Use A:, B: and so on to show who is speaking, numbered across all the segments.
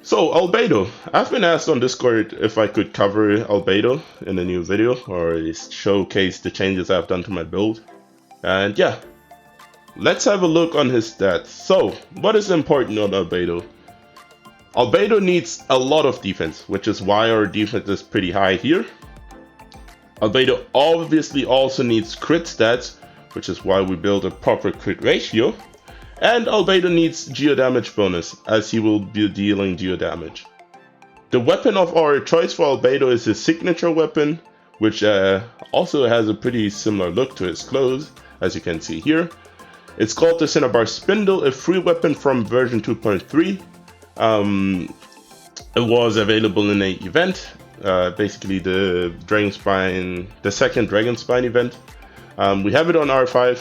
A: So, Albedo. I've been asked on Discord if I could cover Albedo in a new video or showcase the changes I've done to my build. And yeah, let's have a look on his stats. So, what is important on Albedo? Albedo needs a lot of defense, which is why our defense is pretty high here. Albedo obviously also needs crit stats, which is why we build a proper crit ratio. And Albedo needs geo damage bonus, as he will be dealing geo damage. The weapon of our choice for Albedo is his signature weapon, which also has a pretty similar look to his clothes, as you can see here. It's called the Cinnabar Spindle, a free weapon from version 2.3. It was available in an event, basically the second Dragon Spine event. We have it on R5.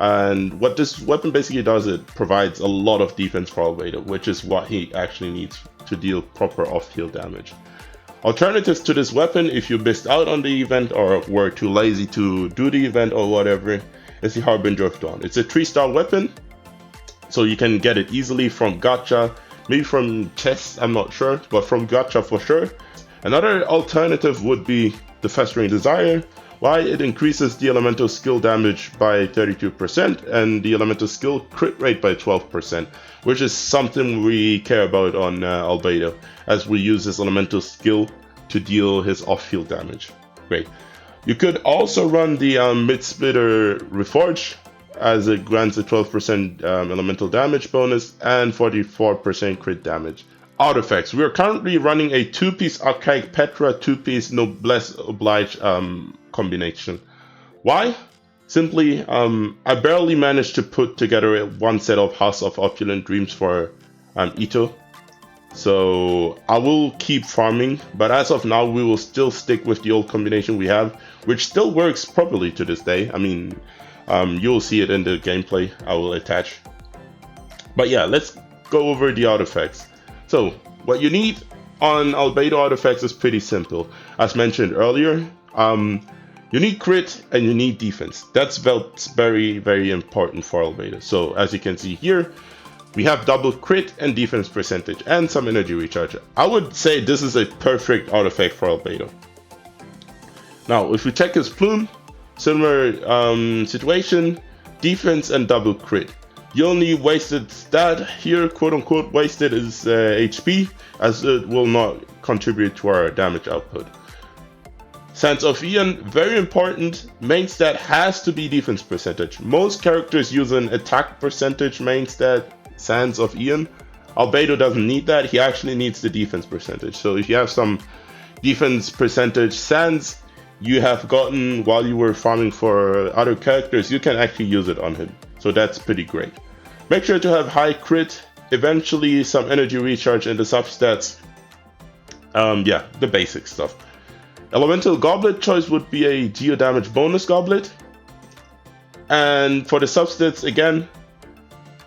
A: And what this weapon basically does, it provides a lot of defense for Albedo, which is what he actually needs to deal proper off-field damage. Alternatives to this weapon, if you missed out on the event or were too lazy to do the event or whatever, is the Harbinger of Dawn. It's a 3-star weapon, so you can get it easily from gacha, maybe from chests, I'm not sure, but from gacha for sure. Another alternative would be the Festering Desire. Why? It increases the elemental skill damage by 32% and the elemental skill crit rate by 12%, which is something we care about on Albedo, as we use his elemental skill to deal his off-field damage. Great. You could also run the Mid-Splitter Reforge, as it grants a 12% elemental damage bonus and 44% crit damage. Artifacts. We are currently running a 2-piece Archaic Petra, 2-piece Noblesse Oblige combination. Why? Simply, I barely managed to put together one set of House of Opulent Dreams for Ito. So I will keep farming, but as of now we will still stick with the old combination we have, which still works properly to this day. I mean, you'll see it in the gameplay I will attach. But yeah, let's go over the artifacts. So, what you need on Albedo artifacts is pretty simple. As mentioned earlier, you need crit and you need defense. That's very, very important for Albedo. So, as you can see here, we have double crit and defense percentage and some energy recharge. I would say this is a perfect artifact for Albedo. Now, if we check his plume, similar situation, defense and double crit. The only wasted stat here, quote unquote wasted, is HP, as it will not contribute to our damage output. Sands of Aeon, very important. Main stat has to be defense percentage. Most characters use an attack percentage main stat, Sands of Aeon. Albedo doesn't need that, he actually needs the defense percentage. So if you have some defense percentage Sands you have gotten while you were farming for other characters, you can actually use it on him. So that's pretty great. Make sure to have high crit, eventually some energy recharge in the substats. Yeah, the basic stuff. Elemental Goblet choice would be a geo damage bonus goblet. And for the substats, again,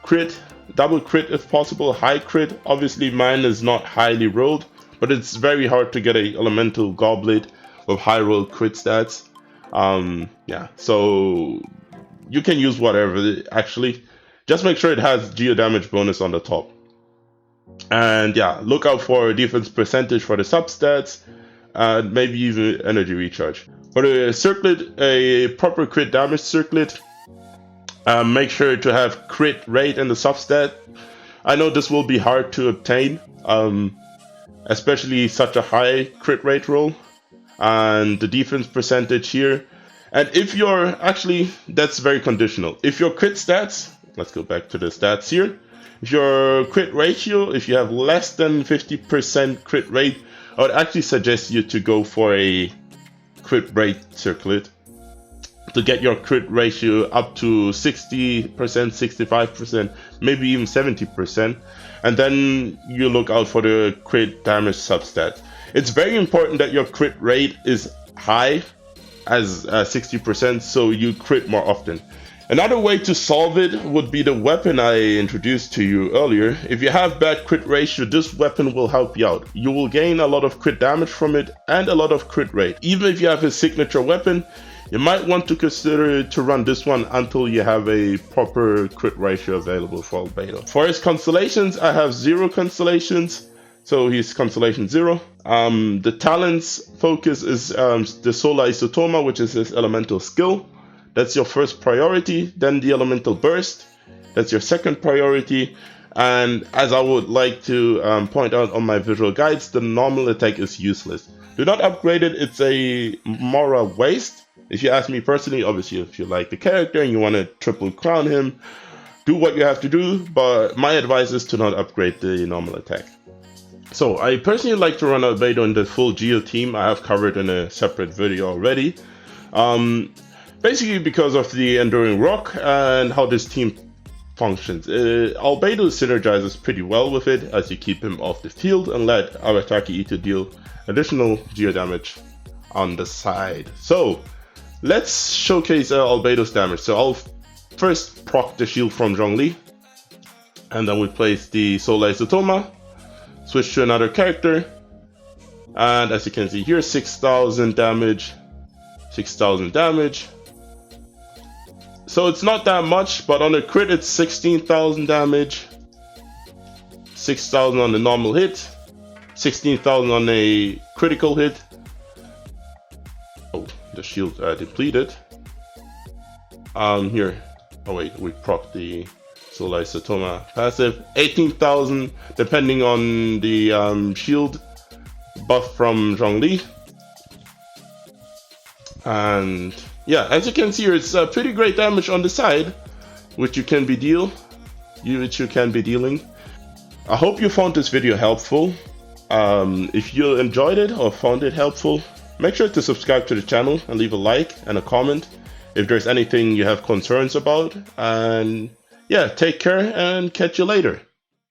A: crit, double crit if possible, high crit. Obviously mine is not highly rolled, but it's very hard to get a elemental goblet with high roll crit stats. Yeah, so you can use whatever actually. Just make sure it has geo damage bonus on the top. And yeah, look out for defense percentage for the substats, and maybe even energy recharge. For the circlet, a proper crit damage circlet, make sure to have crit rate in the substat. I know this will be hard to obtain, especially such a high crit rate roll. And the defense percentage here. And if you're actually, that's very conditional. If your crit stats, let's go back to the stats here. If your crit ratio, if you have less than 50% crit rate, I would actually suggest you to go for a crit rate circlet to get your crit ratio up to 60%, 65%, maybe even 70%. And then you look out for the crit damage substat. It's very important that your crit rate is high, as 60%, so you crit more often. Another way to solve it would be the weapon I introduced to you earlier. If you have bad crit ratio, this weapon will help you out. You will gain a lot of crit damage from it and a lot of crit rate. Even if you have a signature weapon, you might want to consider to run this one until you have a proper crit ratio available for Albedo. For his constellations, I have 0 constellations. So he's Constellation 0. The talents focus is the Solar Isotoma, which is his elemental skill. That's your first priority. Then the elemental burst. That's your second priority. And as I would like to point out on my visual guides, the normal attack is useless. Do not upgrade it. It's a Mora waste. If you ask me personally, obviously if you like the character and you want to triple crown him, do what you have to do. But my advice is to not upgrade the normal attack. So I personally like to run Albedo in the full Geo team. I have covered in a separate video already. Basically because of the Enduring Rock and how this team functions. Albedo synergizes pretty well with it as you keep him off the field and let Arataki Ito deal additional Geo damage on the side. So let's showcase Albedo's damage. So I'll first proc the shield from Zhongli, and then we place the Solar Isotoma. Switch to another character, and as you can see here, 6,000 damage, 6,000 damage. So it's not that much, but on a crit it's 16,000 damage, 6,000 on the normal hit, 16,000 on a critical hit. Oh, the shield depleted. Here, oh wait, we proc the Solar Isotoma passive, 18,000 depending on the shield buff from Zhongli. And yeah, as you can see here, it's pretty great damage on the side, which you can be dealing. I hope you found this video helpful. If you enjoyed it or found it helpful, make sure to subscribe to the channel and leave a like and a comment if there's anything you have concerns about. And yeah, take care and catch you later.